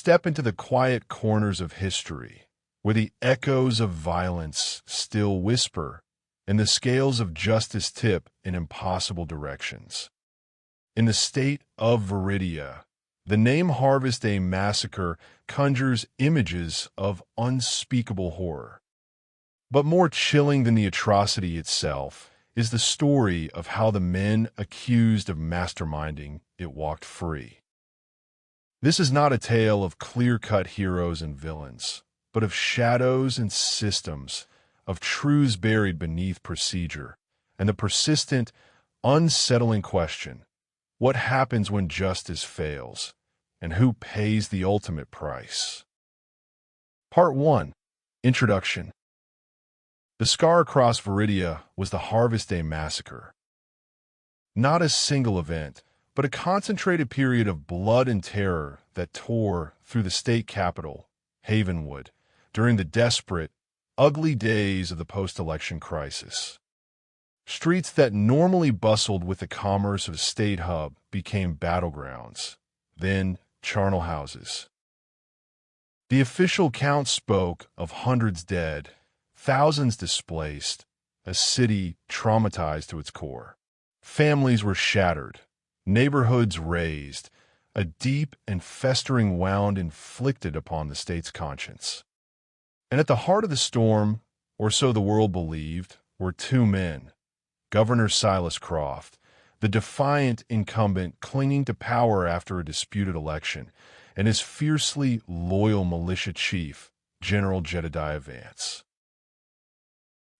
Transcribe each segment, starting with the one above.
step into the quiet corners of history, where the echoes of violence still whisper and the scales of justice tip in impossible directions. In the state of Veridia, the name Harvest Day Massacre conjures images of unspeakable horror. But more chilling than the atrocity itself is the story of how the men accused of masterminding it walked free. This is not a tale of clear-cut heroes and villains, but of shadows and systems, of truths buried beneath procedure, and the persistent, unsettling question: what happens when justice fails, and who pays the ultimate price? Part 1. Introduction. The scar across Veridia was the Harvest Day Massacre. Not a single event, but a concentrated period of blood and terror that tore through the state capital, Havenwood, during the desperate, ugly days of the post-election crisis. Streets that normally bustled with the commerce of a state hub became battlegrounds, then charnel houses. The official count spoke of hundreds dead, thousands displaced, a city traumatized to its core. Families were shattered, neighborhoods razed, a deep and festering wound inflicted upon the state's conscience. And at the heart of the storm, or so the world believed, were two men: Governor Silas Croft, the defiant incumbent clinging to power after a disputed election, and his fiercely loyal militia chief, General Jedediah Vance.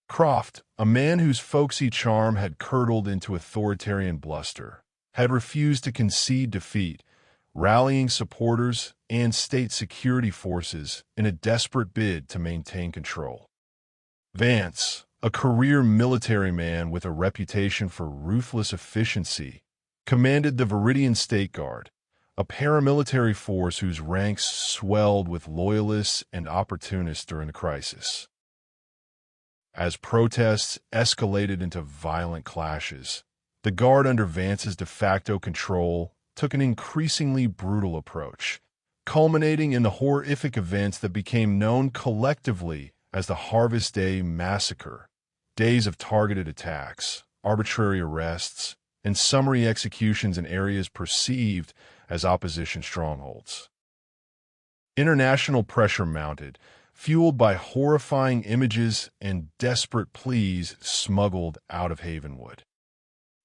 Croft, a man whose folksy charm had curdled into authoritarian bluster, had refused to concede defeat, rallying supporters and state security forces in a desperate bid to maintain control. Vance, a career military man with a reputation for ruthless efficiency, commanded the Veridian State Guard, a paramilitary force whose ranks swelled with loyalists and opportunists during the crisis. As protests escalated into violent clashes, the Guard under Vance's de facto control took an increasingly brutal approach, culminating in the horrific events that became known collectively as the Harvest Day Massacre: days of targeted attacks, arbitrary arrests, and summary executions in areas perceived as opposition strongholds. International pressure mounted, fueled by horrifying images and desperate pleas smuggled out of Havenwood.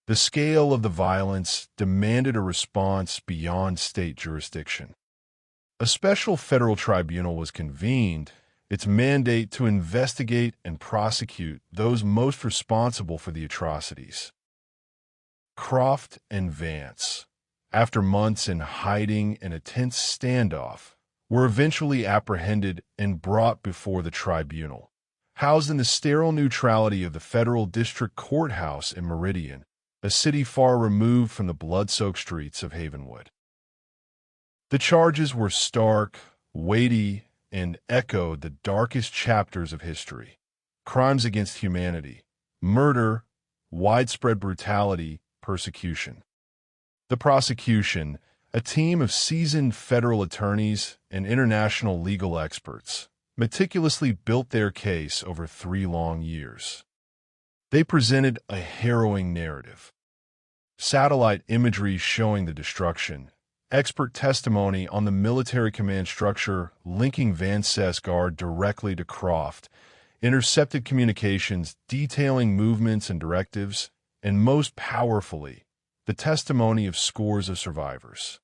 The scale of the violence demanded a response beyond state jurisdiction. A special federal tribunal was convened, its mandate to investigate and prosecute those most responsible for the atrocities. Croft and Vance, after months in hiding and a tense standoff, were eventually apprehended and brought before the tribunal, housed in the sterile neutrality of the federal district courthouse in Meridian, a city far removed from the blood-soaked streets of Havenwood. The charges were stark, weighty, and echoed the darkest chapters of history: crimes against humanity, murder, widespread brutality, persecution. The prosecution, a team of seasoned federal attorneys and international legal experts, meticulously built their case over 3 long years. They presented a harrowing narrative: satellite imagery showing the destruction, expert testimony on the military command structure linking Vance's Guard directly to Croft, intercepted communications detailing movements and directives, and most powerfully, the testimony of scores of survivors.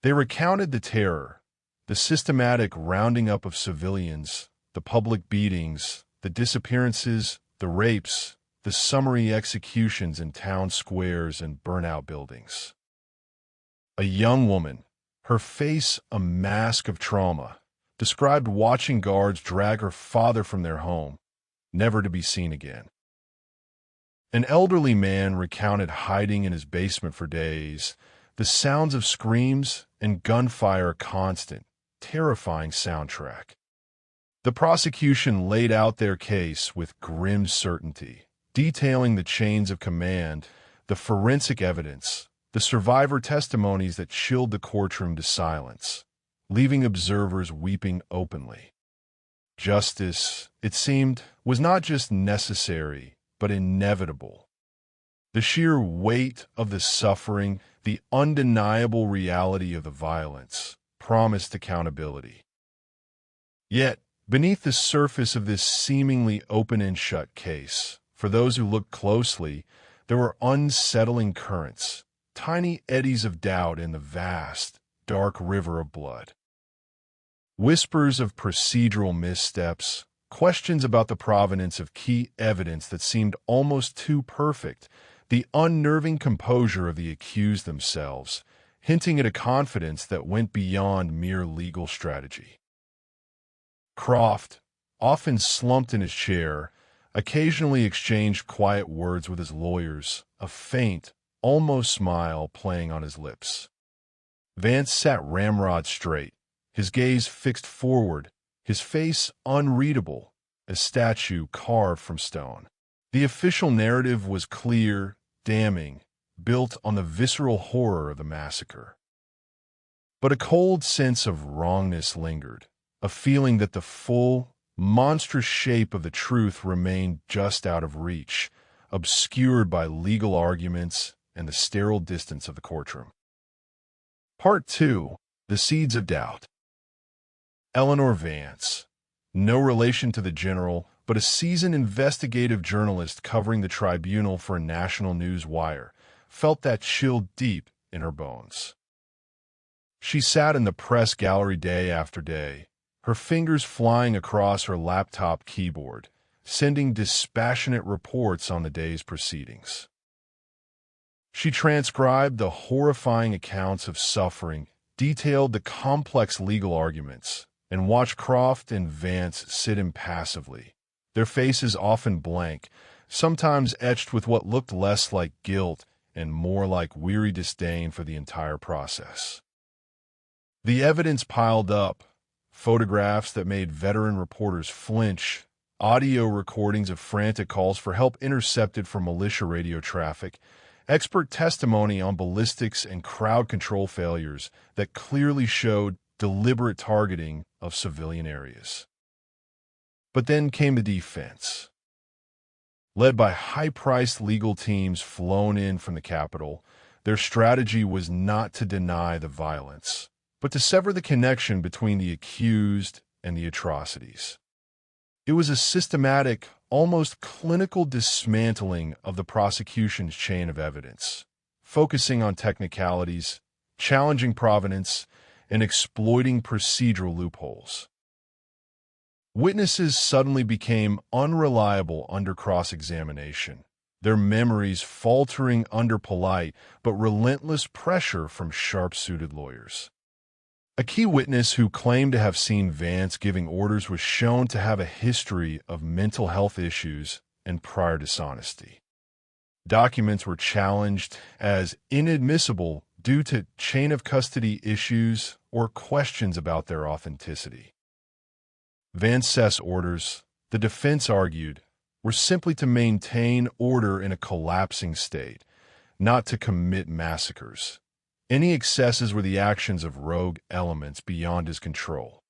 They recounted the terror, the systematic rounding up of civilians, the public beatings, the disappearances, the rapes, the summary executions in town squares and burnout buildings. A young woman, her face a mask of trauma, described watching guards drag her father from their home, never to be seen again. An elderly man recounted hiding in his basement for days, the sounds of screams and gunfire a constant, terrifying soundtrack. The prosecution laid out their case with grim certainty, detailing the chains of command, the forensic evidence, the survivor testimonies that chilled the courtroom to silence, leaving observers weeping openly. Justice, it seemed, was not just necessary, but inevitable. The sheer weight of the suffering, the undeniable reality of the violence, promised accountability. Yet, beneath the surface of this seemingly open and shut case, for those who looked closely, there were unsettling currents, tiny eddies of doubt in the vast, dark river of blood. Whispers of procedural missteps, questions about the provenance of key evidence that seemed almost too perfect, the unnerving composure of the accused themselves, hinting at a confidence that went beyond mere legal strategy. Croft, often slumped in his chair, occasionally exchanged quiet words with his lawyers, a faint, almost smile playing on his lips. Vance sat ramrod straight, his gaze fixed forward, his face unreadable, a statue carved from stone. The official narrative was clear, damning, built on the visceral horror of the massacre. But a cold sense of wrongness lingered, a feeling that the full, monstrous shape of the truth remained just out of reach, obscured by legal arguments and the sterile distance of the courtroom. Part 2. The Seeds of Doubt. Eleanor Vance, no relation to the general, but a seasoned investigative journalist covering the tribunal for a national news wire, felt that chill deep in her bones. She sat in the press gallery day after day, her fingers flying across her laptop keyboard, sending dispassionate reports on the day's proceedings. She transcribed the horrifying accounts of suffering, detailed the complex legal arguments, and watched Croft and Vance sit impassively, their faces often blank, sometimes etched with what looked less like guilt and more like weary disdain for the entire process. The evidence piled up, photographs that made veteran reporters flinch, audio recordings of frantic calls for help intercepted from militia radio traffic, expert testimony on ballistics and crowd control failures that clearly showed deliberate targeting of civilian areas. But then came the defense. Led by high-priced legal teams flown in from the Capitol, their strategy was not to deny the violence, but to sever the connection between the accused and the atrocities. It was a systematic, almost clinical dismantling of the prosecution's chain of evidence, focusing on technicalities, challenging provenance, and exploiting procedural loopholes. Witnesses suddenly became unreliable under cross-examination, their memories faltering under polite but relentless pressure from sharp-suited lawyers. A key witness who claimed to have seen Vance giving orders was shown to have a history of mental health issues and prior dishonesty. Documents were challenged as inadmissible due to chain of custody issues or questions about their authenticity. Vance's orders, the defense argued, were simply to maintain order in a collapsing state, not to commit massacres. Any excesses were the actions of rogue elements beyond his control.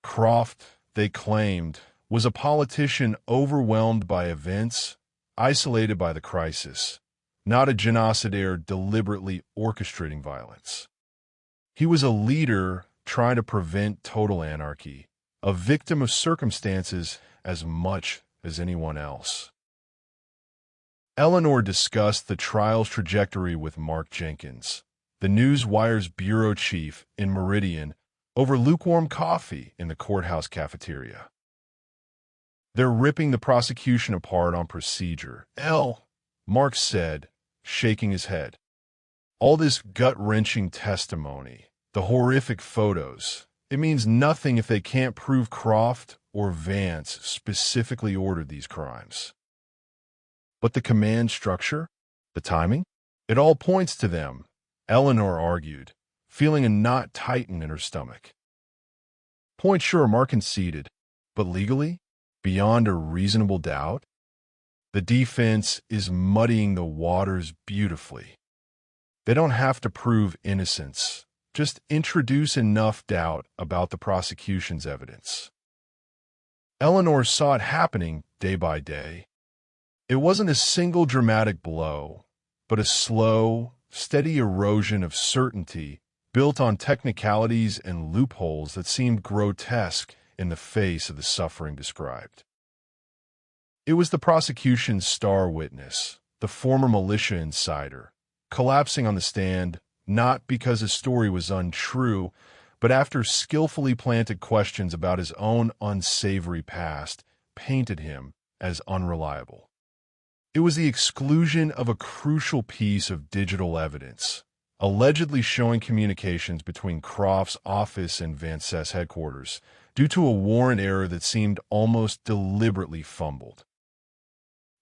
Croft, they claimed, was a politician overwhelmed by events, isolated by the crisis, not a genocidaire deliberately orchestrating violence. He was a leader trying to prevent total anarchy, a victim of circumstances as much as anyone else. Eleanor discussed the trial's trajectory with Mark Jenkins, the Newswire's bureau chief in Meridian, over lukewarm coffee in the courthouse cafeteria. "They're ripping the prosecution apart on procedure, Mark said, shaking his head. "All this gut-wrenching testimony, the horrific photos, it means nothing if they can't prove Croft or Vance specifically ordered these crimes." "But the command structure? The timing? It all points to them," Eleanor argued, feeling a knot tighten in her stomach. "Point sure," Mark conceded, "but legally? Beyond a reasonable doubt? The defense is muddying the waters beautifully. They don't have to prove innocence. just introduce enough doubt about the prosecution's evidence. Eleanor saw it happening day by day. It wasn't a single dramatic blow, but a slow, steady erosion of certainty built on technicalities and loopholes that seemed grotesque in the face of the suffering described. It was the prosecution's star witness, the former militia insider, collapsing on the stand not because his story was untrue, but after skillfully planted questions about his own unsavory past painted him as unreliable. It was the exclusion of a crucial piece of digital evidence, allegedly showing communications between Croft's office and Van Cess headquarters, due to a warrant error that seemed almost deliberately fumbled.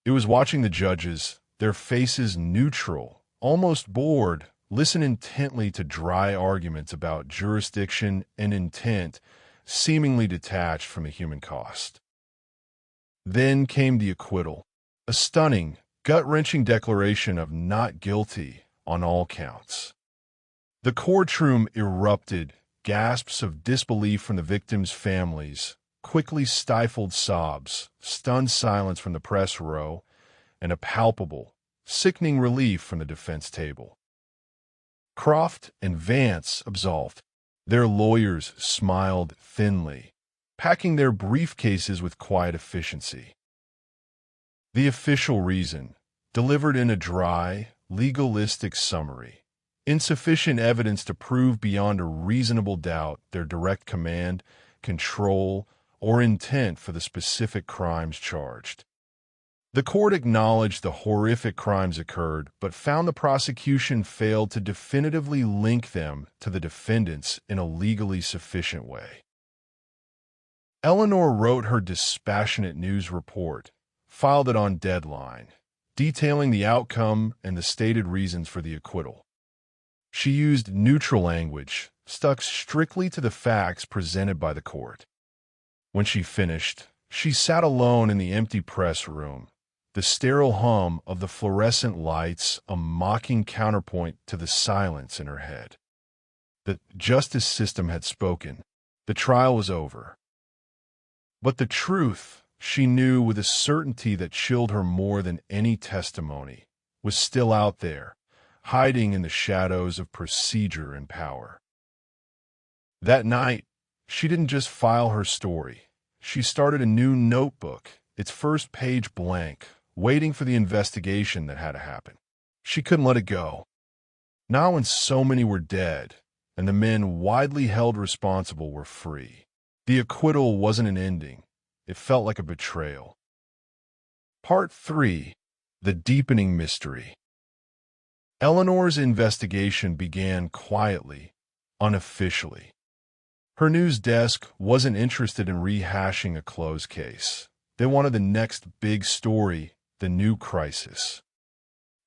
It was watching the judges, their faces neutral, almost bored, listen intently to dry arguments about jurisdiction and intent, seemingly detached from the human cost. Then came the acquittal, a stunning, gut-wrenching declaration of not guilty on all counts. The courtroom erupted, gasps of disbelief from the victims' families, quickly stifled sobs, stunned silence from the press row, and a palpable, sickening relief from the defense table. Croft and Vance absolved. Their lawyers smiled thinly, packing their briefcases with quiet efficiency. The official reason, delivered in a dry, legalistic summary, insufficient evidence to prove beyond a reasonable doubt their direct command, control, or intent for the specific crimes charged. The court acknowledged the horrific crimes occurred, but found the prosecution failed to definitively link them to the defendants in a legally sufficient way. Eleanor wrote her dispassionate news report, filed it on deadline, detailing the outcome and the stated reasons for the acquittal. She used neutral language, stuck strictly to the facts presented by the court. When she finished, she sat alone in the empty press room, the sterile hum of the fluorescent lights a mocking counterpoint to the silence in her head. The justice system had spoken. The trial was over. But the truth, she knew with a certainty that chilled her more than any testimony, was still out there, hiding in the shadows of procedure and power. That night, she didn't just file her story. She started a new notebook, its first page blank, waiting for the investigation that had to happen. She couldn't let it go. Not when so many were dead, and the men widely held responsible were free. The acquittal wasn't an ending. It felt like a betrayal. Part 3. The Deepening Mystery. Eleanor's investigation began quietly, unofficially. Her news desk wasn't interested in rehashing a closed case. They wanted the next big story, the new crisis.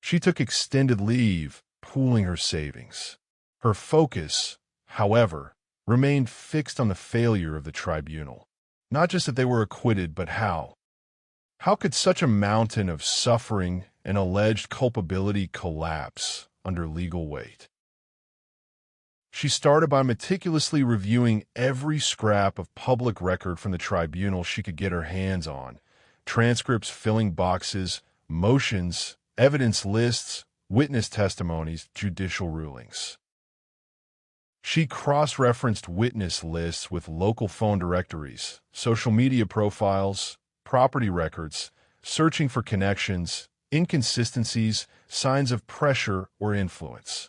She took extended leave, pooling her savings. Her focus, however, remained fixed on the failure of the tribunal. Not just that they were acquitted, but how. How could such a mountain of suffering and alleged culpability collapse under legal weight? She started by meticulously reviewing every scrap of public record from the tribunal she could get her hands on, transcripts filling boxes, motions, evidence lists, witness testimonies, judicial rulings. She cross-referenced witness lists with local phone directories, social media profiles, property records, searching for connections, inconsistencies, signs of pressure or influence.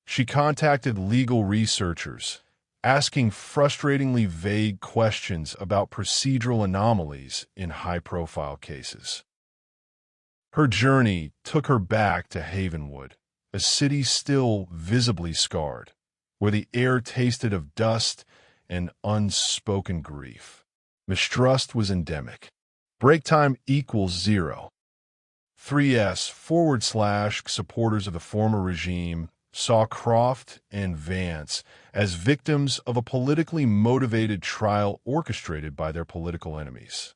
She contacted legal researchers, asking frustratingly vague questions about procedural anomalies in high-profile cases. Her journey took her back to Havenwood, a city still visibly scarred, where the air tasted of dust and unspoken grief. Mistrust was endemic. Break time equals 0. 3S / supporters of the former regime saw Croft and Vance as victims of a politically motivated trial orchestrated by their political enemies.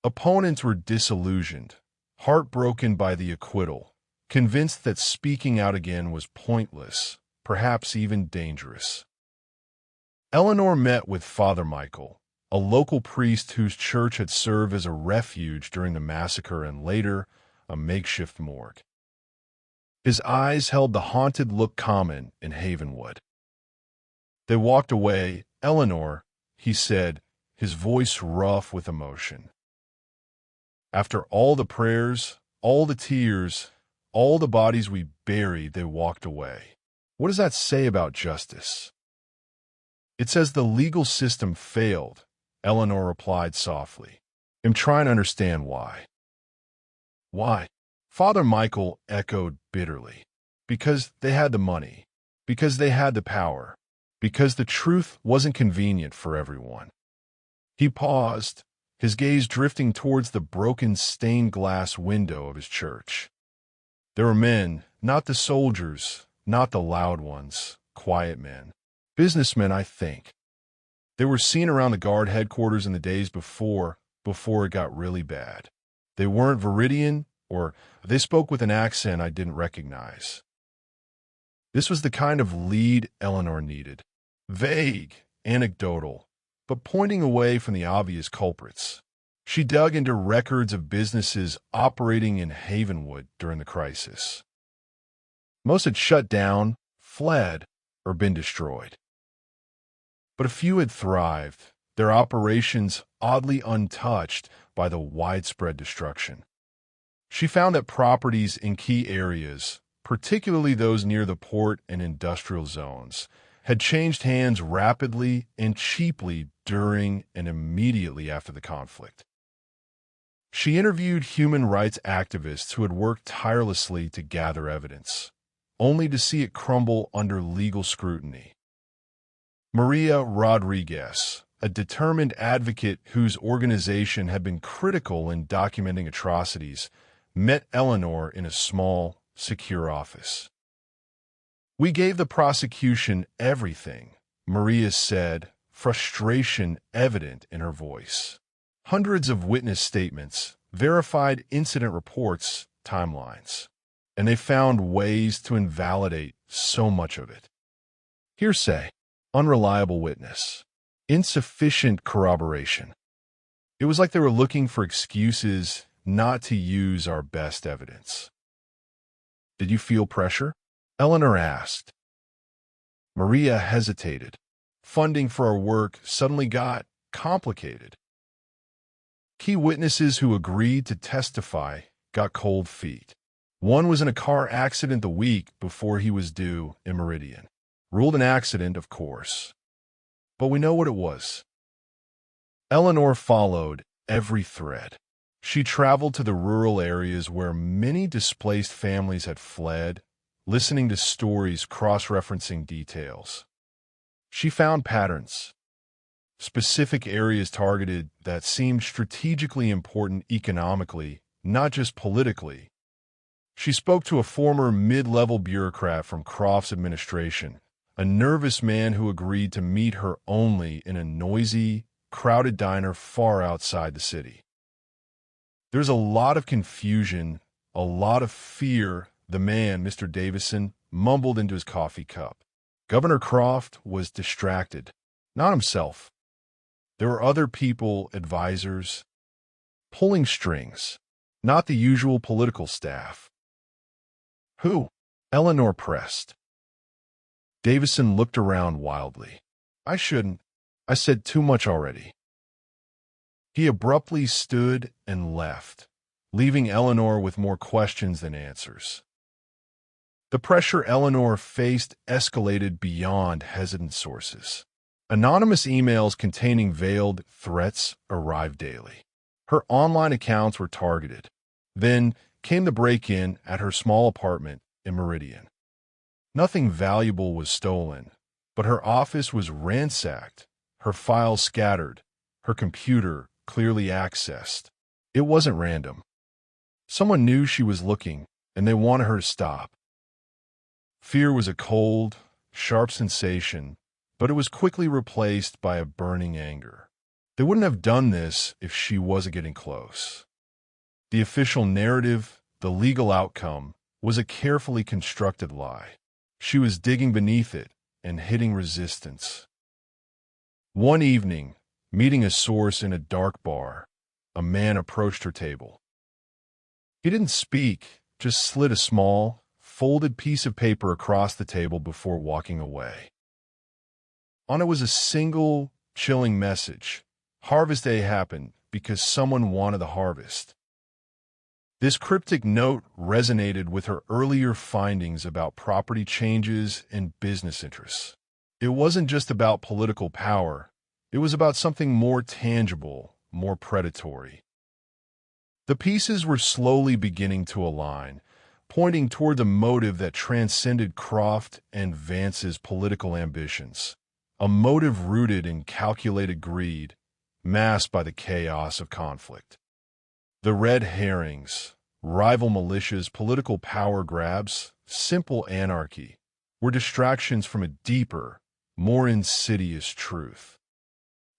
Opponents were disillusioned, heartbroken by the acquittal, convinced that speaking out again was pointless, perhaps even dangerous. Eleanor met with Father Michael, a local priest whose church had served as a refuge during the massacre and later a makeshift morgue. His eyes held the haunted look common in Havenwood. They walked away. "Eleanor," he said, his voice rough with emotion. "After all the prayers, all the tears, all the bodies we buried, they walked away. What does that say about justice?" "It says the legal system failed," Eleanor replied softly. "I'm trying to understand why." "Why?" Father Michael echoed bitterly. "Because they had the money. Because they had the power. Because the truth wasn't convenient for everyone." He paused, his gaze drifting towards the broken stained glass window of his church. There were men, not the soldiers, not the loud ones, quiet men. Businessmen, I think. They were seen around the guard headquarters in the days before it got really bad. They weren't Veridian, or they spoke with an accent I didn't recognize. This was the kind of lead Eleanor needed. Vague, anecdotal, but pointing away from the obvious culprits. She dug into records of businesses operating in Havenwood during the crisis. Most had shut down, fled, or been destroyed. But a few had thrived, their operations oddly untouched by the widespread destruction. She found that properties in key areas, particularly those near the port and industrial zones, had changed hands rapidly and cheaply during and immediately after the conflict. She interviewed human rights activists who had worked tirelessly to gather evidence, only to see it crumble under legal scrutiny. Maria Rodriguez, a determined advocate whose organization had been critical in documenting atrocities, met Eleanor in a small, secure office. "We gave the prosecution everything," Maria said, frustration evident in her voice. "Hundreds of witness statements, verified incident reports, timelines. And they found ways to invalidate so much of it. Hearsay, unreliable witness, insufficient corroboration. It was like they were looking for excuses not to use our best evidence." "Did you feel pressure?" Eleanor asked. Maria hesitated. Funding for our work suddenly got complicated. Key witnesses who agreed to testify got cold feet. One was in a car accident the week before he was due in Meridian. Ruled an accident, of course. But we know what it was. Eleanor followed every thread. She traveled to the rural areas where many displaced families had fled, listening to stories cross-referencing details. She found patterns, specific areas targeted that seemed strategically important economically, not just politically. She spoke to a former mid-level bureaucrat from Croft's administration, a nervous man who agreed to meet her only in a noisy, crowded diner far outside the city. "There's a lot of confusion, a lot of fear," the man, Mr. Davison, mumbled into his coffee cup. Governor Croft was distracted, not himself. There were other people, advisors, pulling strings, not the usual political staff. "Who?" Eleanor pressed. Davison looked around wildly. I said too much already." He abruptly stood and left, leaving Eleanor with more questions than answers. The pressure Eleanor faced escalated beyond hesitant sources. Anonymous emails containing veiled threats arrived daily. Her online accounts were targeted. Then came the break-in at her small apartment in Meridian. Nothing valuable was stolen, but her office was ransacked, her files scattered, her computer clearly accessed. It wasn't random. Someone knew she was looking, and they wanted her to stop. Fear was a cold, sharp sensation, but it was quickly replaced by a burning anger. They wouldn't have done this if she wasn't getting close. The official narrative, the legal outcome, was a carefully constructed lie. She was digging beneath it and hitting resistance. One evening, meeting a source in a dark bar, a man approached her table. He didn't speak, just slid a small, folded piece of paper across the table before walking away. On it was a single, chilling message. Harvest Day happened because someone wanted the harvest. This cryptic note resonated with her earlier findings about property changes and business interests. It wasn't just about political power. It was about something more tangible, more predatory. The pieces were slowly beginning to align, pointing toward a motive that transcended Croft and Vance's political ambitions, a motive rooted in calculated greed, masked by the chaos of conflict. The red herrings, rival militias, political power grabs, simple anarchy, were distractions from a deeper, more insidious truth.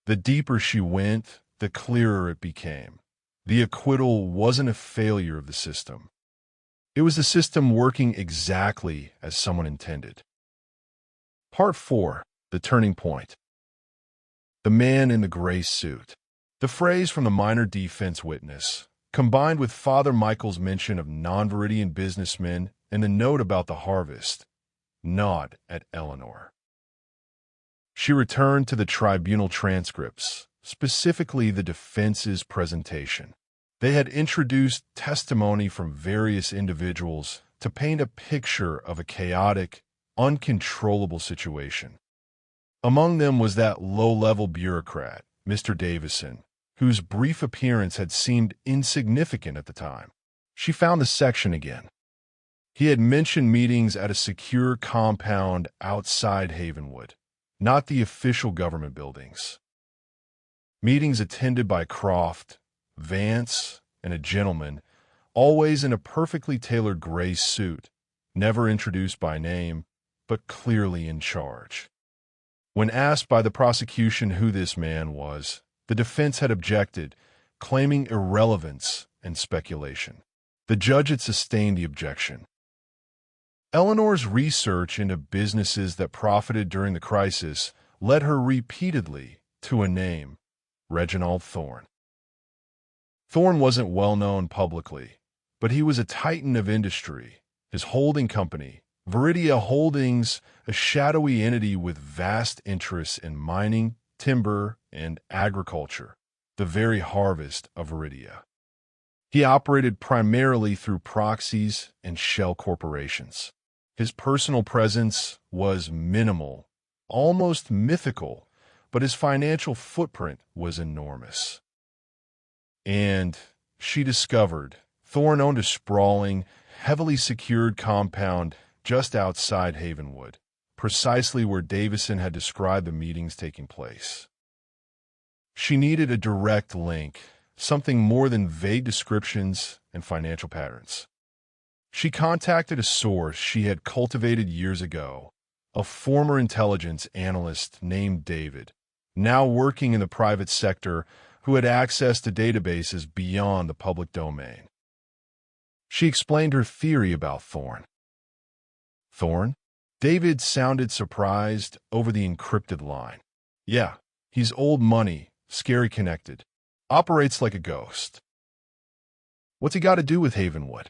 The deeper she went, the clearer it became. The acquittal wasn't a failure of the system. It was the system working exactly as someone intended. Part 4. The Turning Point. The man in the gray suit. The phrase from the minor defense witness, combined with Father Michael's mention of non-Veridian businessmen and the note about the harvest, gnawed at Eleanor. She returned to the tribunal transcripts, specifically the defense's presentation. They had introduced testimony from various individuals to paint a picture of a chaotic, uncontrollable situation. Among them was that low-level bureaucrat, Mr. Davison, whose brief appearance had seemed insignificant at the time. She found the section again. He had mentioned meetings at a secure compound outside Havenwood, not the official government buildings. Meetings attended by Croft, Vance, and a gentleman, always in a perfectly tailored gray suit, never introduced by name, but clearly in charge. When asked by the prosecution who this man was, the defense had objected, claiming irrelevance and speculation. The judge had sustained the objection. Eleanor's research into businesses that profited during the crisis led her repeatedly to a name, Reginald Thorne. Thorne wasn't well known publicly, but he was a titan of industry. His holding company, Veridia Holdings, a shadowy entity with vast interests in mining, timber, and agriculture, the very harvest of Veridia. He operated primarily through proxies and shell corporations. His personal presence was minimal, almost mythical, but his financial footprint was enormous. And she discovered Thorne owned a sprawling, heavily secured compound just outside Havenwood, precisely where Davison had described the meetings taking place. She needed a direct link, something more than vague descriptions and financial patterns. She contacted a source she had cultivated years ago, a former intelligence analyst named David, now working in the private sector, who had access to databases beyond the public domain. She explained her theory about Thorne. Thorne? David sounded surprised over the encrypted line. Yeah, he's old money, scary connected, operates like a ghost. What's he got to do with Havenwood?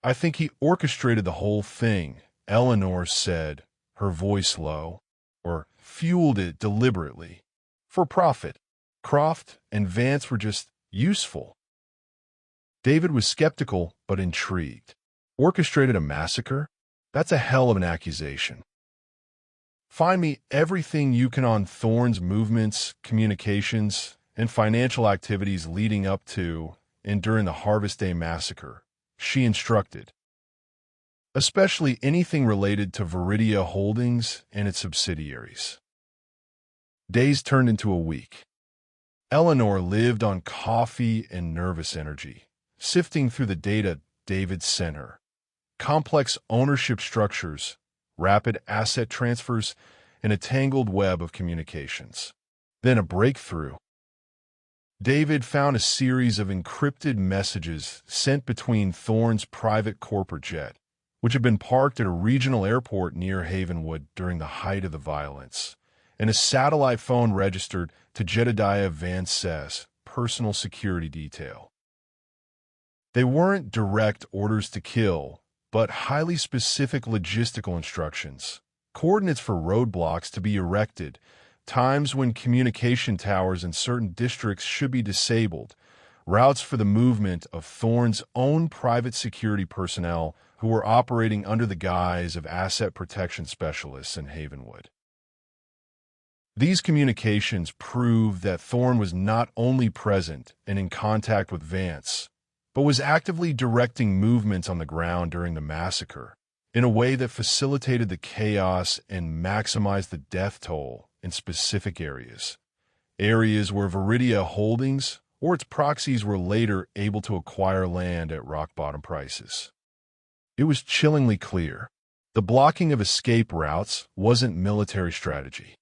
I think he orchestrated the whole thing, Eleanor said, her voice low, or fueled it deliberately. For profit. Croft and Vance were just useful. David was skeptical but intrigued. Orchestrated a massacre? That's a hell of an accusation. Find me everything you can on Thorne's movements, communications, and financial activities leading up to and during the Harvest Day Massacre, she instructed. Especially anything related to Veridia Holdings and its subsidiaries. Days turned into a week. Eleanor lived on coffee and nervous energy, sifting through the data David sent her. Complex ownership structures, rapid asset transfers, and a tangled web of communications. Then a breakthrough. David found a series of encrypted messages sent between Thorne's private corporate jet, which had been parked at a regional airport near Havenwood during the height of the violence, and a satellite phone registered to Jedediah Van Cess, personal security detail. They weren't direct orders to kill, but highly specific logistical instructions, coordinates for roadblocks to be erected, times when communication towers in certain districts should be disabled, routes for the movement of Thorne's own private security personnel who were operating under the guise of asset protection specialists in Havenwood. These communications prove that Thorne was not only present and in contact with Vance, but was actively directing movements on the ground during the massacre in a way that facilitated the chaos and maximized the death toll in specific areas where Veridia Holdings or its proxies were later able to acquire land at rock-bottom prices. It was chillingly clear. The blocking of escape routes wasn't military strategy.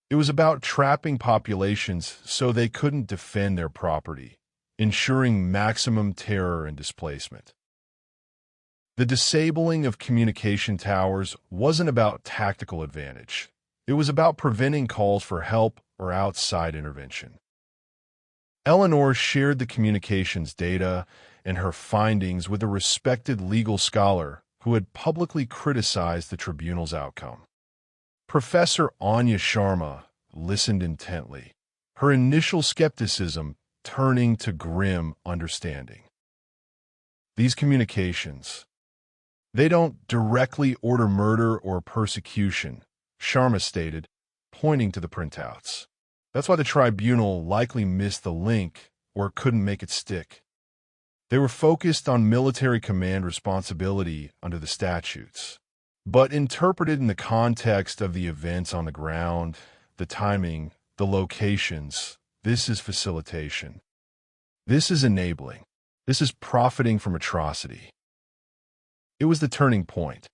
It was about trapping populations so they couldn't defend their property, ensuring maximum terror and displacement. The disabling of communication towers wasn't about tactical advantage. It was about preventing calls for help or outside intervention. Eleanor shared the communications data and her findings with a respected legal scholar who had publicly criticized the tribunal's outcome. Professor Anya Sharma listened intently, her initial skepticism turning to grim understanding. These communications, they don't directly order murder or persecution, Sharma stated, pointing to the printouts. That's why the tribunal likely missed the link or couldn't make it stick. They were focused on military command responsibility under the statutes, but interpreted in the context of the events on the ground, the timing, the locations. This is facilitation. This is enabling. This is profiting from atrocity. It was the turning point.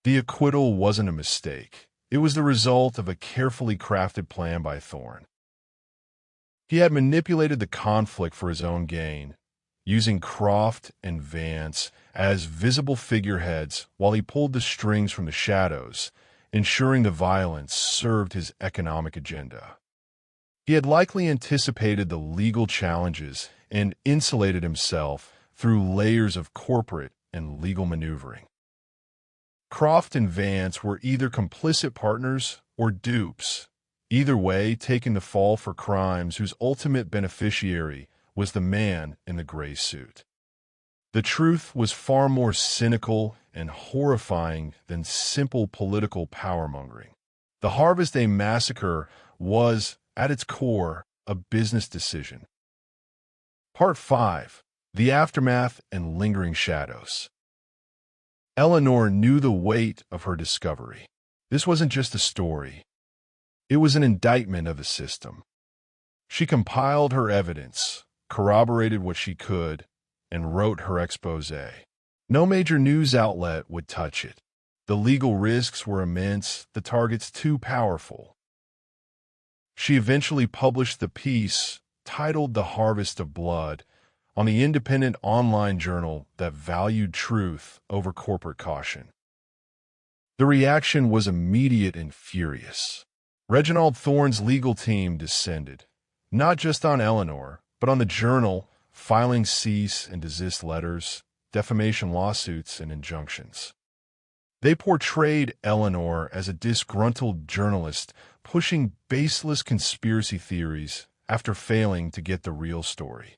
The acquittal wasn't a mistake. It was the result of a carefully crafted plan by Thorne. He had manipulated the conflict for his own gain, using Croft and Vance as visible figureheads while he pulled the strings from the shadows, ensuring the violence served his economic agenda. He had likely anticipated the legal challenges and insulated himself through layers of corporate and legal maneuvering. Croft and Vance were either complicit partners or dupes, either way taking the fall for crimes whose ultimate beneficiary was the man in the gray suit. The truth was far more cynical and horrifying than simple political power-mongering. The Harvest Day Massacre was, at its core, a business decision. Part 5. The Aftermath and Lingering Shadows. Eleanor knew the weight of her discovery. This wasn't just a story. It was an indictment of the system. She compiled her evidence, corroborated what she could, and wrote her exposé. No major news outlet would touch it. The legal risks were immense, the targets too powerful. She eventually published the piece, titled The Harvest of Blood, on the independent online journal that valued truth over corporate caution. The reaction was immediate and furious. Reginald Thorne's legal team descended, not just on Eleanor, but on the journal, filing cease and desist letters, defamation lawsuits, and injunctions. They portrayed Eleanor as a disgruntled journalist pushing baseless conspiracy theories after failing to get the real story.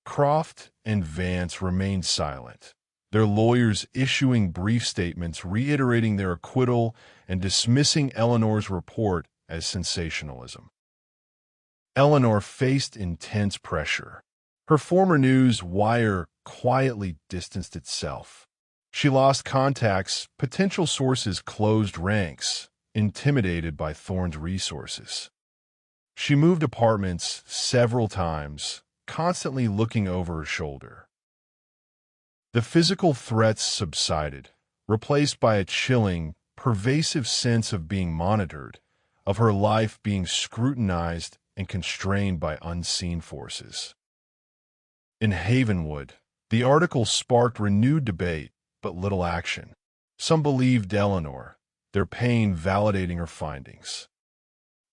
Croft and Vance remained silent, their lawyers issuing brief statements reiterating their acquittal and dismissing Eleanor's report as sensationalism. Eleanor faced intense pressure. Her former news wire quietly distanced itself. She lost contacts, potential sources closed ranks, intimidated by Thorne's resources. She moved apartments several times, constantly looking over her shoulder. The physical threats subsided, replaced by a chilling, pervasive sense of being monitored, of her life being scrutinized and constrained by unseen forces. In Havenwood, the article sparked renewed debate, but little action. Some believed Eleanor, their pain validating her findings.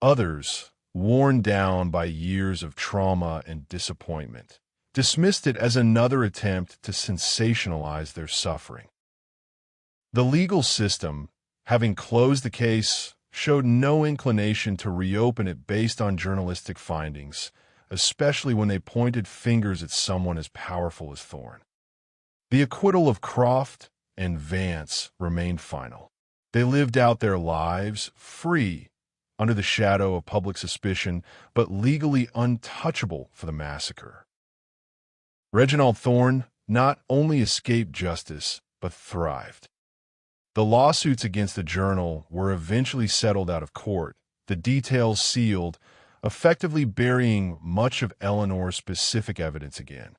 Others, worn down by years of trauma and disappointment, dismissed it as another attempt to sensationalize their suffering. The legal system, having closed the case, showed no inclination to reopen it based on journalistic findings, especially when they pointed fingers at someone as powerful as Thorne. The acquittal of Croft and Vance remained final. They lived out their lives free, under the shadow of public suspicion, but legally untouchable for the massacre. Reginald Thorne not only escaped justice, but thrived. The lawsuits against the Journal were eventually settled out of court, the details sealed, effectively burying much of Eleanor's specific evidence again.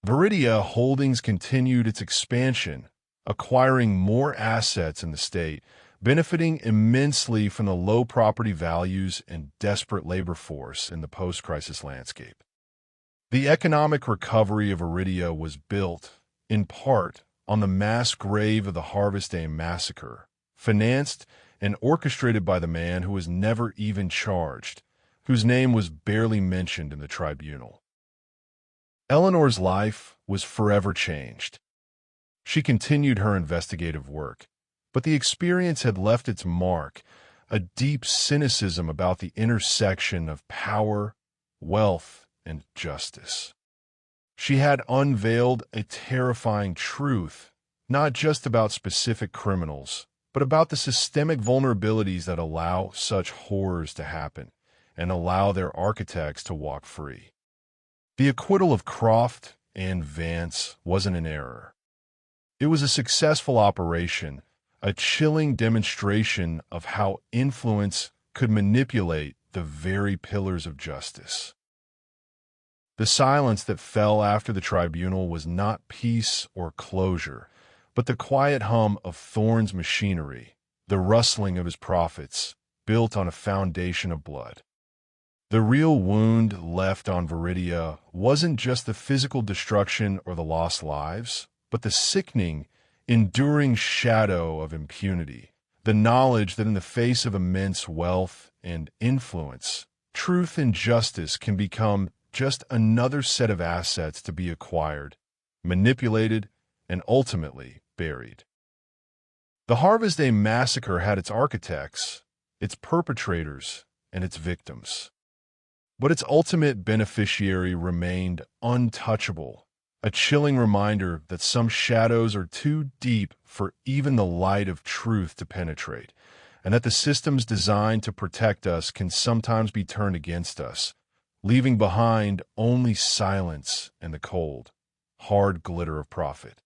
Veridia Holdings continued its expansion, acquiring more assets in the state, benefiting immensely from the low property values and desperate labor force in the post-crisis landscape. The economic recovery of Veridia was built, in part, on the mass grave of the Harvest Day Massacre, financed and orchestrated by the man who was never even charged, whose name was barely mentioned in the tribunal. Eleanor's life was forever changed. She continued her investigative work, but the experience had left its mark, a deep cynicism about the intersection of power, wealth, and justice. She had unveiled a terrifying truth, not just about specific criminals, but about the systemic vulnerabilities that allow such horrors to happen and allow their architects to walk free. The acquittal of Croft and Vance wasn't an error. It was a successful operation, a chilling demonstration of how influence could manipulate the very pillars of justice. The silence that fell after the tribunal was not peace or closure, but the quiet hum of Thorne's machinery, the rustling of his profits, built on a foundation of blood. The real wound left on Veridia wasn't just the physical destruction or the lost lives, but the sickening, enduring shadow of impunity, the knowledge that in the face of immense wealth and influence, truth and justice can become just another set of assets to be acquired, manipulated, and ultimately buried. The Harvest Day Massacre had its architects, its perpetrators, and its victims. But its ultimate beneficiary remained untouchable, a chilling reminder that some shadows are too deep for even the light of truth to penetrate, and that the systems designed to protect us can sometimes be turned against us, leaving behind only silence and the cold, hard glitter of profit.